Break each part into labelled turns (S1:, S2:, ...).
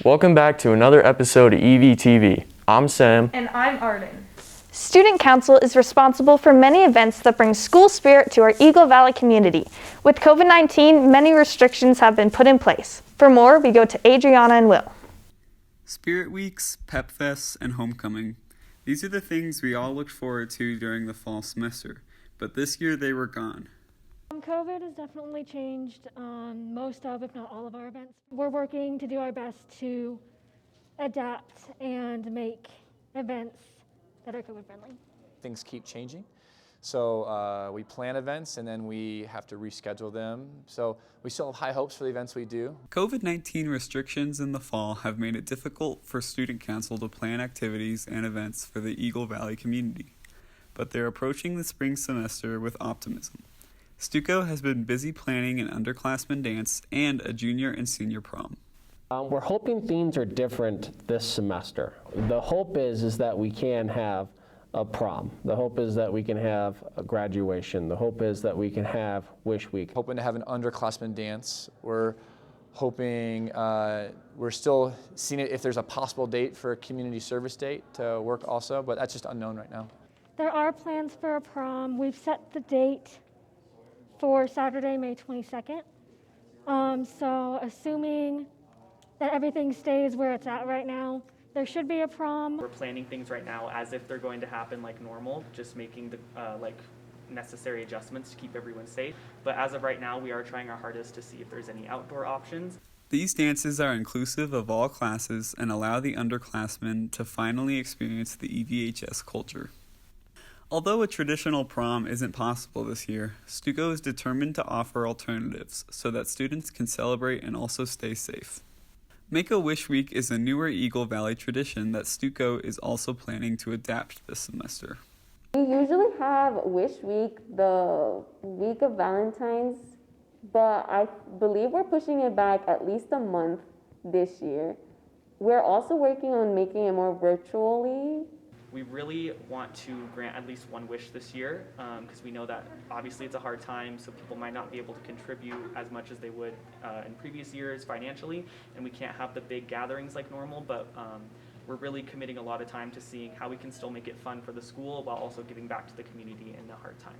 S1: Welcome back to another episode of EVTV. I'm Sam.
S2: And I'm Arden.
S3: Student Council is responsible for many events that bring school spirit to our Eagle Valley community. With COVID-19, many restrictions have been put in place. For more, we go to Adriana and Will.
S4: Spirit Weeks, Pep Fests, and Homecoming. These are the things we all looked forward to during the fall semester, but this year they were gone.
S5: COVID has definitely changed most of, if not all of our events. We're working to do our best to adapt and make events that are COVID friendly.
S6: Things keep changing. So we plan events and then we have to reschedule them. So we still have high hopes for the events we do.
S4: COVID-19 restrictions in the fall have made it difficult for Student Council to plan activities and events for the Eagle Valley community. But they're approaching the spring semester with optimism. Stuco has been busy planning an underclassmen dance and a junior and senior prom.
S7: We're hoping themes are different this semester. The hope is that we can have a prom. The hope is that we can have a graduation. The hope is that we can have Wish Week.
S6: Hoping to have an underclassmen dance. We're hoping, we're still seeing if there's a possible date for a community service date to work also, but that's just unknown right now.
S5: There are plans for a prom. We've set the date for Saturday, May 22nd. So assuming that everything stays where it's at right now, there should be a prom.
S8: We're planning things right now as if they're going to happen like normal, just making the necessary adjustments to keep everyone safe. But as of right now, we are trying our hardest to see if there's any outdoor options.
S4: These dances are inclusive of all classes and allow the underclassmen to finally experience the EVHS culture. Although a traditional prom isn't possible this year, Stuco is determined to offer alternatives so that students can celebrate and also stay safe. Make-A-Wish Week is a newer Eagle Valley tradition that Stuco is also planning to adapt this semester.
S9: We usually have Wish Week the week of Valentine's, but I believe we're pushing it back at least a month this year. We're also working on making it more virtually.
S8: We really want to grant at least one wish this year because we know that obviously it's a hard time, so people might not be able to contribute as much as they would in previous years financially, and we can't have the big gatherings like normal, but we're really committing a lot of time to seeing how we can still make it fun for the school while also giving back to the community in a hard time.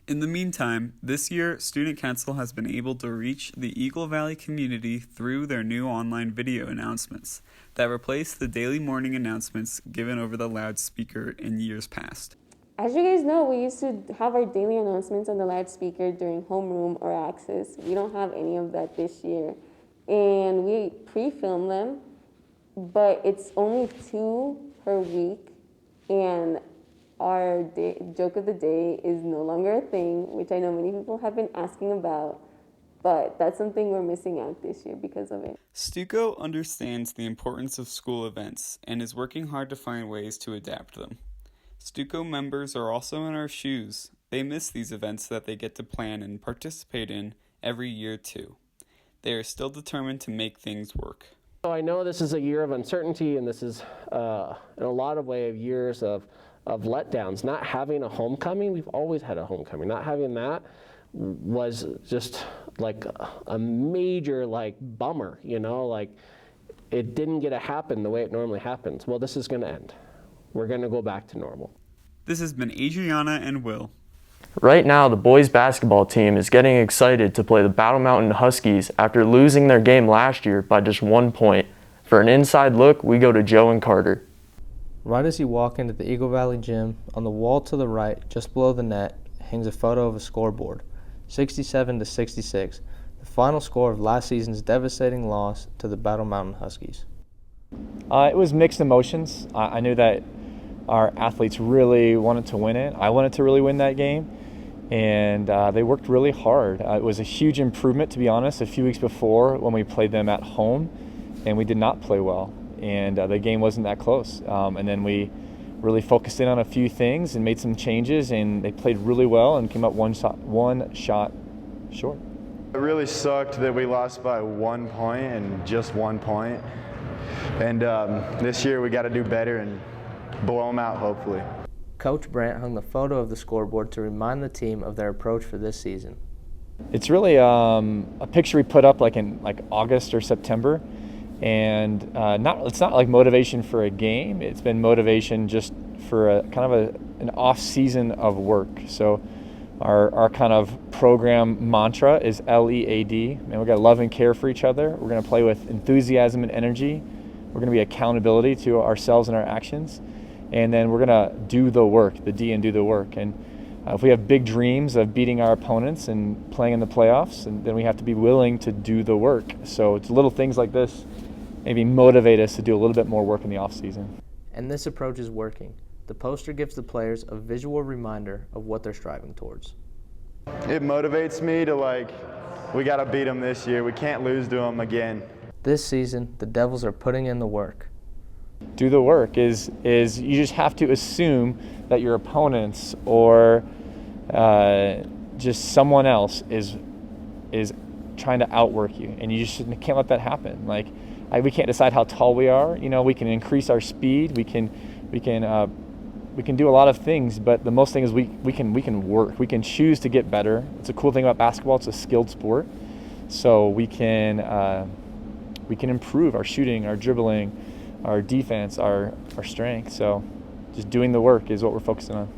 S4: In the meantime, this year, Student Council has been able to reach the Eagle Valley community through their new online video announcements that replace the daily morning announcements given over the loudspeaker in years past.
S9: As you guys know, we used to have our daily announcements on the loudspeaker during homeroom or access. We don't have any of that this year. And we pre-film them, but it's only 2 per week, and our joke of the day is no longer a thing, which I know many people have been asking about, but that's something we're missing out this year because of it.
S4: Stuco understands the importance of school events and is working hard to find ways to adapt them. Stuco members are also in our shoes. They miss these events that they get to plan and participate in every year too. They are still determined to make things work.
S7: So I know this is a year of uncertainty, and this is in a lot of ways years of letdowns. Not having a homecoming, we've always had a homecoming. Not having that was just like a major bummer, it didn't get to happen the way it normally happens. Well, this is going to end. We're going to go back to normal.
S4: This has been Adriana and Will.
S1: Right now, the boys basketball team is getting excited to play the Battle Mountain Huskies after losing their game last year by just 1 point. For an inside look, we go to Joe and Carter.
S10: Right as you walk into the Eagle Valley gym, on the wall to the right, just below the net, hangs a photo of a scoreboard, 67-66, the final score of last season's devastating loss to the Battle Mountain Huskies.
S11: It was mixed emotions. I knew that our athletes really wanted to win it. I wanted to really win that game, and they worked really hard. It was a huge improvement, to be honest, a few weeks before when we played them at home, and we did not play well. And the game wasn't that close. And then we really focused in on a few things and made some changes, and they played really well and came up one shot short.
S12: It really sucked that we lost by 1 point and just 1 point. And this year we got to do better and blow them out, hopefully.
S10: Coach Brandt hung the photo of the scoreboard to remind the team of their approach for this season.
S11: It's really a picture we put up in August or September. And it's not like motivation for a game. It's been motivation just for an off season of work. So our kind of program mantra is LEAD. And we got to love and care for each other. We're going to play with enthusiasm and energy. We're going to be accountability to ourselves and our actions. And then we're going to do the work, the D and do the work. And if we have big dreams of beating our opponents and playing in the playoffs, and then we have to be willing to do the work. So it's little things like this maybe motivate us to do a little bit more work in the off season.
S10: And this approach is working. The poster gives the players a visual reminder of what they're striving towards.
S12: It motivates me to we got to beat them this year. We can't lose to them again.
S10: This season, the Devils are putting in the work.
S11: Do the work is you just have to assume that your opponents or just someone else is trying to outwork you, and you just can't let that happen. We can't decide how tall we are. We can increase our speed. We can do a lot of things, but the most thing is we can work. We can choose to get better. It's a cool thing about basketball. It's a skilled sport, so we can improve our shooting, our dribbling, our defense, our strength. So just doing the work is what we're focusing on.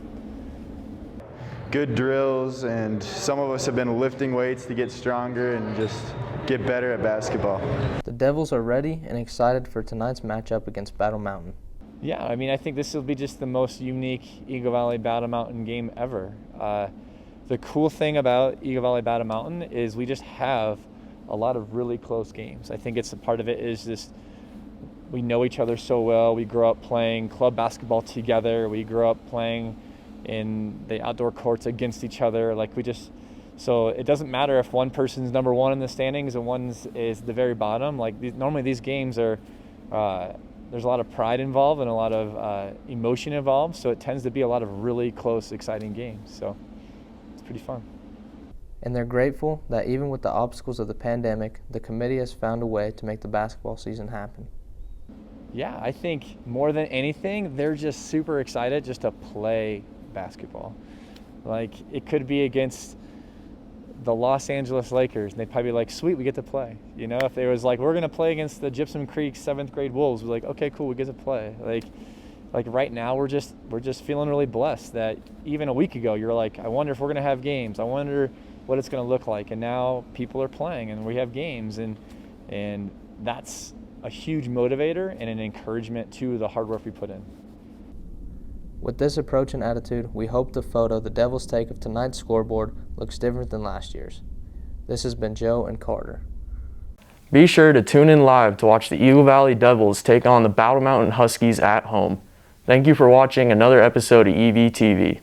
S12: Good drills, and some of us have been lifting weights to get stronger and just get better at basketball.
S10: The Devils are ready and excited for tonight's matchup against Battle Mountain.
S11: Yeah, I think this will be just the most unique Eagle Valley Battle Mountain game ever. The cool thing about Eagle Valley Battle Mountain is we just have a lot of really close games. I think it's a part of it is just we know each other so well. We grew up playing club basketball together. We grew up playing in the outdoor courts against each other. So it doesn't matter if one person's number one in the standings and one is the very bottom. Normally these games are, there's a lot of pride involved and a lot of emotion involved. So it tends to be a lot of really close, exciting games. So it's pretty fun.
S10: And they're grateful that even with the obstacles of the pandemic, the committee has found a way to make the basketball season happen.
S11: Yeah, I think more than anything, they're just super excited just to play basketball. It could be against the Los Angeles Lakers, and they'd probably be like, sweet, we get to play. If they was we're going to play against the Gypsum Creek 7th grade Wolves, we're like, okay, cool, we get to play. Right now, we're just feeling really blessed that even a week ago, you're like, I wonder if we're going to have games. I wonder what it's going to look like. And now people are playing, and we have games, and that's a huge motivator and an encouragement to the hard work we put in.
S10: With this approach and attitude, we hope the photo the Devils take of tonight's scoreboard looks different than last year's. This has been Joe and Carter.
S1: Be sure to tune in live to watch the Eagle Valley Devils take on the Battle Mountain Huskies at home. Thank you for watching another episode of EVTV.